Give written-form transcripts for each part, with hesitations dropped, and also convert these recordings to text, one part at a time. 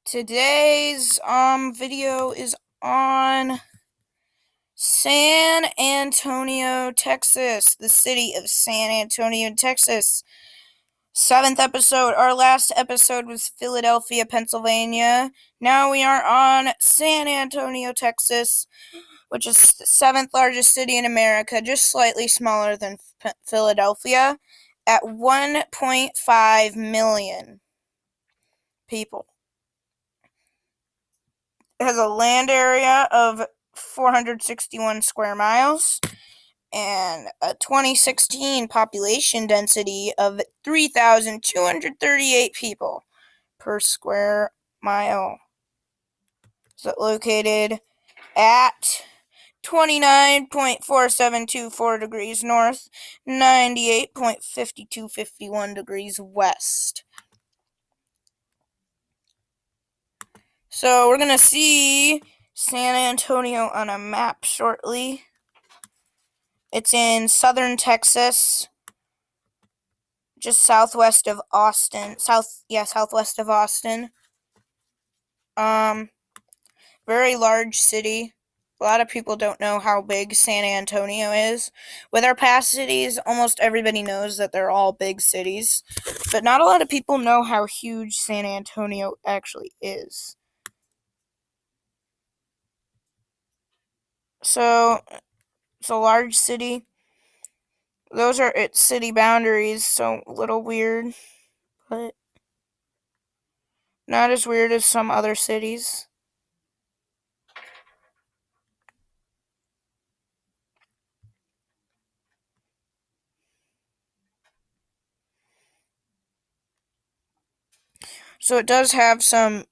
Today's video is on San Antonio, Texas, the city of San Antonio, Texas. Seventh episode. Our last episode was Philadelphia, Pennsylvania. Now we are on San Antonio, Texas, which is the seventh largest city in America, just slightly smaller than Philadelphia, at 1.5 million people. It has a land area of 461 square miles and a 2016 population density of 3,238 people per square mile. Is it located at 29.4724 degrees north, 98.5251 degrees west. So we're going to see San Antonio on a map shortly. It's in southern Texas, just southwest of Austin. Southwest of Austin. Very large city. A lot of people don't know how big San Antonio is. With our past cities, almost everybody knows that they're all big cities, but not a lot of people know how huge San Antonio actually is. So, it's a large city. Those are its city boundaries, so a little weird, but not as weird as some other cities. So it does have some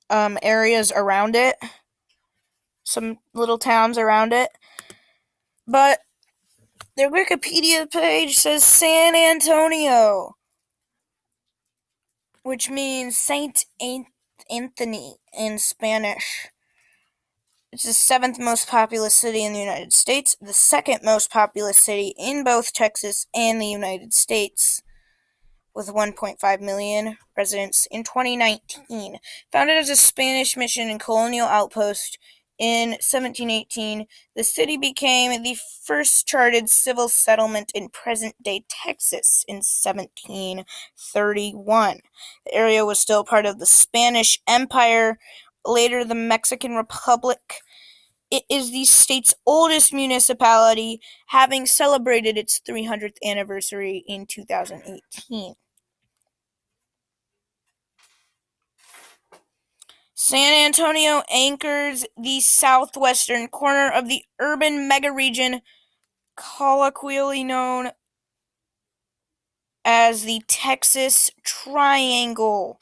areas around it, some little towns around it, but their Wikipedia page says San Antonio, which means Saint Anthony in Spanish. It's the seventh most populous city in the United States, the second most populous city in both Texas and the United States, with 1.5 million residents in 2019. Founded as a Spanish mission and colonial outpost in 1718, the city became the first charted civil settlement in present-day Texas in 1731. The area was still part of the Spanish Empire, later the Mexican Republic. It is the state's oldest municipality, having celebrated its 300th anniversary in 2018. San Antonio anchors the southwestern corner of the urban megaregion colloquially known as the Texas Triangle.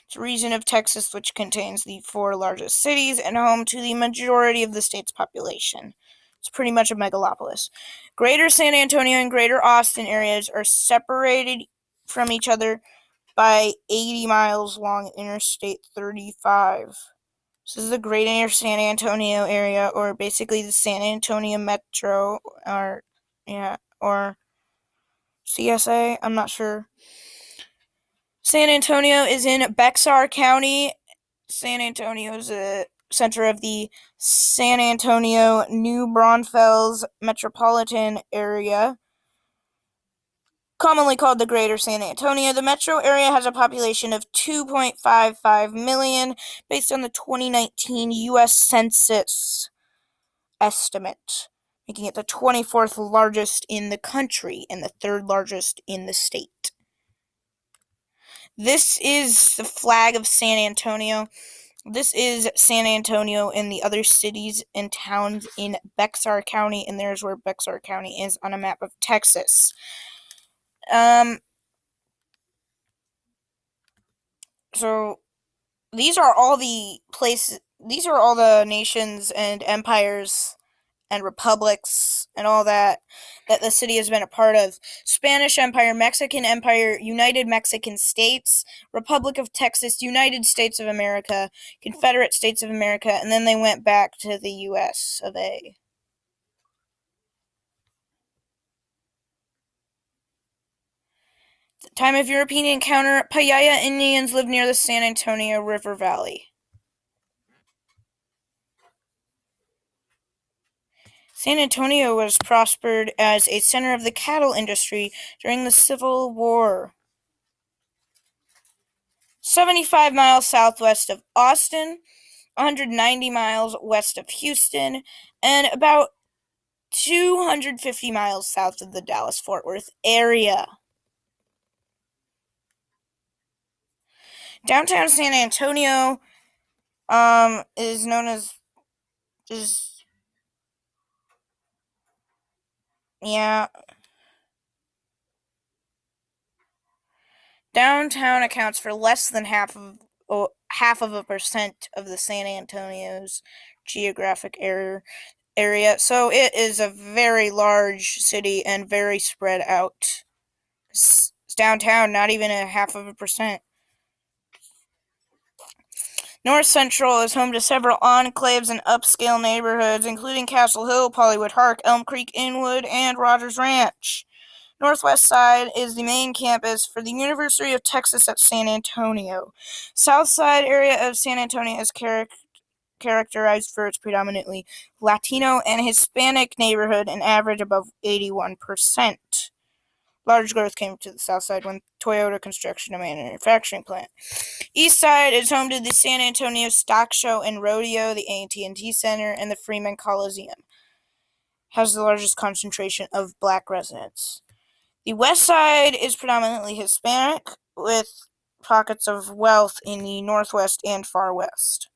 It's a region of Texas which contains the four largest cities and home to the majority of the state's population. It's pretty much a megalopolis. Greater San Antonio and Greater Austin areas are separated from each other by 80 miles long Interstate 35. This is the Greater San Antonio area, or basically the San Antonio Metro, or CSA. I'm not sure. San Antonio is in Bexar County. San Antonio is a center of the San Antonio New Braunfels metropolitan area, commonly called the Greater San Antonio. The metro area has a population of 2.55 million based on the 2019 U.S. Census estimate, making it the 24th largest in the country and the third largest in the state. This is the flag of San Antonio. This is San Antonio and the other cities and towns in Bexar County, and there's where Bexar County is on a map of Texas. So these are all the nations and empires and republics and all that the city has been a part of. Spanish Empire, Mexican Empire, United Mexican States, Republic of Texas, United States of America, Confederate States of America, and then they went back to the US of A. At the time of European encounter, Payaya Indians lived near the San Antonio River Valley. San Antonio was prospered as a center of the cattle industry during the Civil War. 75 miles southwest of Austin, 190 miles west of Houston, and about 250 miles south of the Dallas-Fort Worth area. Downtown San Antonio is known as downtown accounts for less than half of a percent of the San Antonio's geographic area. So it is a very large city and very spread out. It's downtown, not even a half of a percent. North Central is home to several enclaves and upscale neighborhoods, including Castle Hill, Pollywood Park, Elm Creek, Inwood, and Rogers Ranch. Northwest Side is the main campus for the University of Texas at San Antonio. South Side area of San Antonio is characterized for its predominantly Latino and Hispanic neighborhood, an average above 81%. Large growth came to the south side when Toyota construction and manufacturing plant. East Side is home to the San Antonio Stock Show and Rodeo, the AT&T Center, and the Freeman Coliseum. Has the largest concentration of black residents. The West Side is predominantly Hispanic, with pockets of wealth in the Northwest and Far West.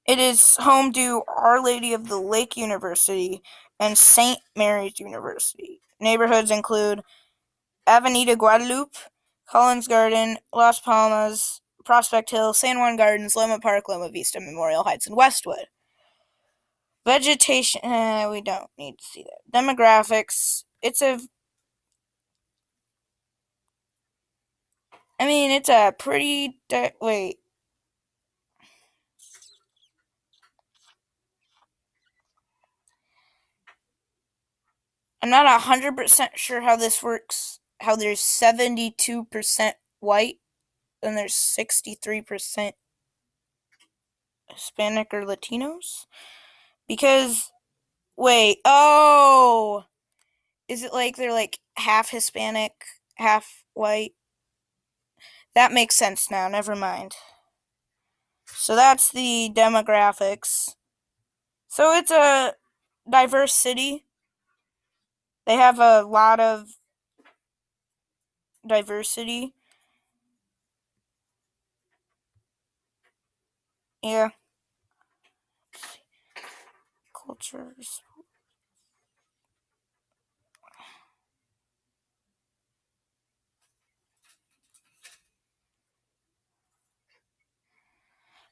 It is home to Our Lady of the Lake University and St. Mary's University. Neighborhoods include Avenida Guadalupe, Collins Garden, Las Palmas, Prospect Hill, San Juan Gardens, Loma Park, Loma Vista, Memorial Heights, and Westwood. Vegetation, we don't need to see that. Demographics, it's a pretty, wait. I'm not 100% sure how this works, how there's 72% white and there's 63% Hispanic or Latinos. Because, wait, is it like they're like half Hispanic, half white? That makes sense now, never mind. So that's the demographics. So it's a diverse city. They have a lot of diversity. Yeah. Cultures.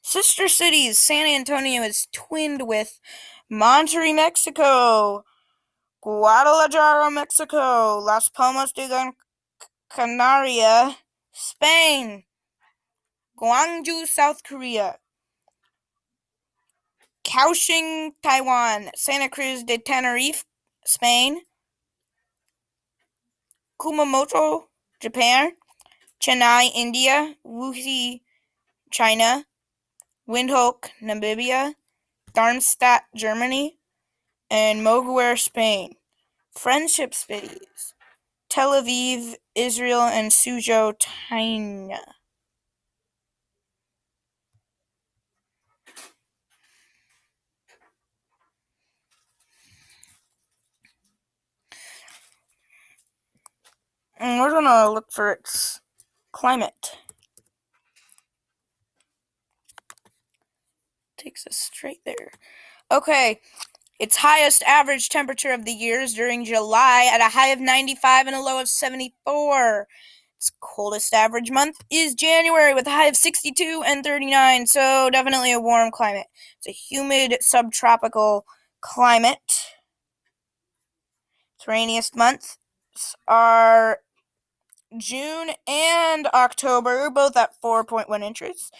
Sister cities. San Antonio is twinned with Monterrey, Mexico, Guadalajara, Mexico, Las Palmas de Gran Canaria, Spain, Gwangju, South Korea, Kaohsiung, Taiwan, Santa Cruz de Tenerife, Spain, Kumamoto, Japan, Chennai, India, Wuxi, China, Windhoek, Namibia, Darmstadt, Germany, and Moguer, Spain. Friendship cities. Tel Aviv, Israel, and Suzhou, China. And we're gonna look for its climate. Takes us straight there. Okay, its highest average temperature of the year is during July at a high of 95 and a low of 74. Its coldest average month is January with a high of 62 and 39, so definitely a warm climate. It's a humid subtropical climate. Its rainiest months are June and October, both at 4.1 inches.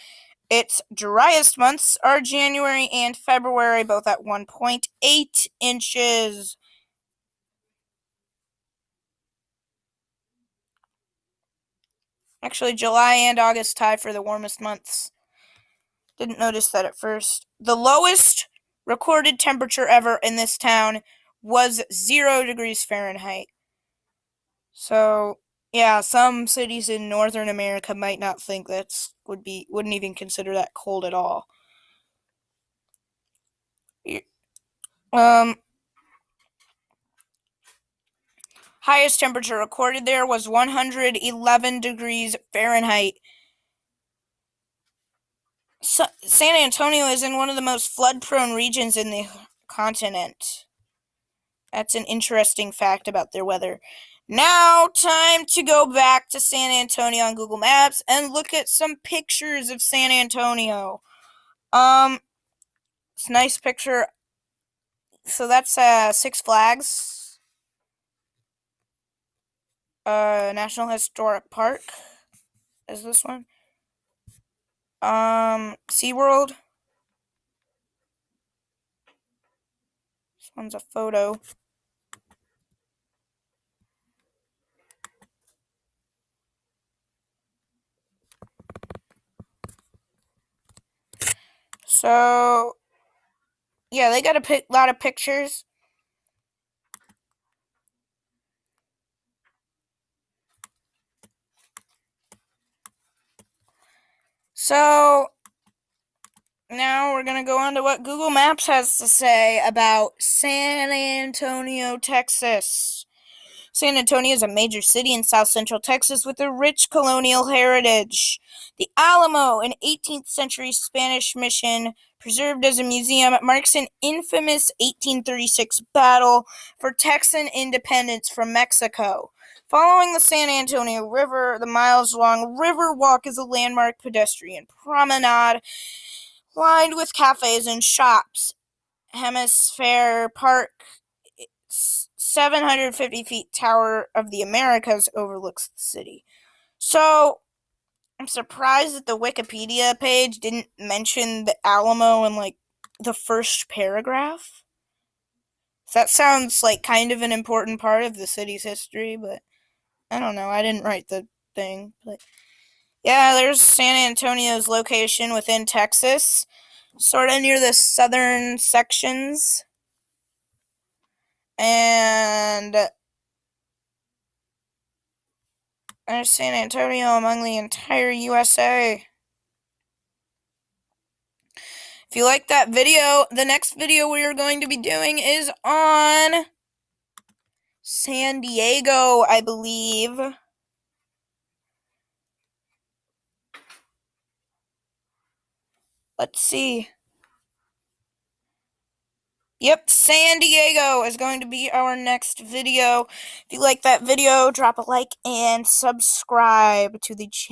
Its driest months are January and February, both at 1.8 inches. Actually, July and August tie for the warmest months. Didn't notice that at first. The lowest recorded temperature ever in this town was 0 degrees Fahrenheit. So, yeah, some cities in Northern America might not think wouldn't even consider that cold at all. Highest temperature recorded there was 111 degrees Fahrenheit. San Antonio is in one of the most flood-prone regions in the continent. That's an interesting fact about their weather. Now, time to go back to San Antonio on Google Maps and look at some pictures of San Antonio. It's a nice picture. So that's Six Flags, National Historic Park. Is this one? SeaWorld. This one's a photo. So, yeah, they got a lot of pictures. So, now we're going to go on to what Google Maps has to say about San Antonio, Texas. San Antonio is a major city in south central Texas with a rich colonial heritage. The Alamo, an 18th century Spanish mission preserved as a museum, marks an infamous 1836 battle for Texan independence from Mexico. Following the San Antonio River, the miles-long River Walk is a landmark pedestrian promenade lined with cafes and shops. Hemisphere Park, 750 feet Tower of the Americas, overlooks the city. So, I'm surprised that the Wikipedia page didn't mention the Alamo in, like, the first paragraph. That sounds like kind of an important part of the city's history, but I don't know. I didn't write the thing. But yeah, there's San Antonio's location within Texas, sort of near the southern sections. And there's San Antonio among the entire USA. If you like that video, the next video we are going to be doing is on San Diego, I believe. Let's see. Yep, San Diego is going to be our next video. If you like that video, drop a like and subscribe to the channel.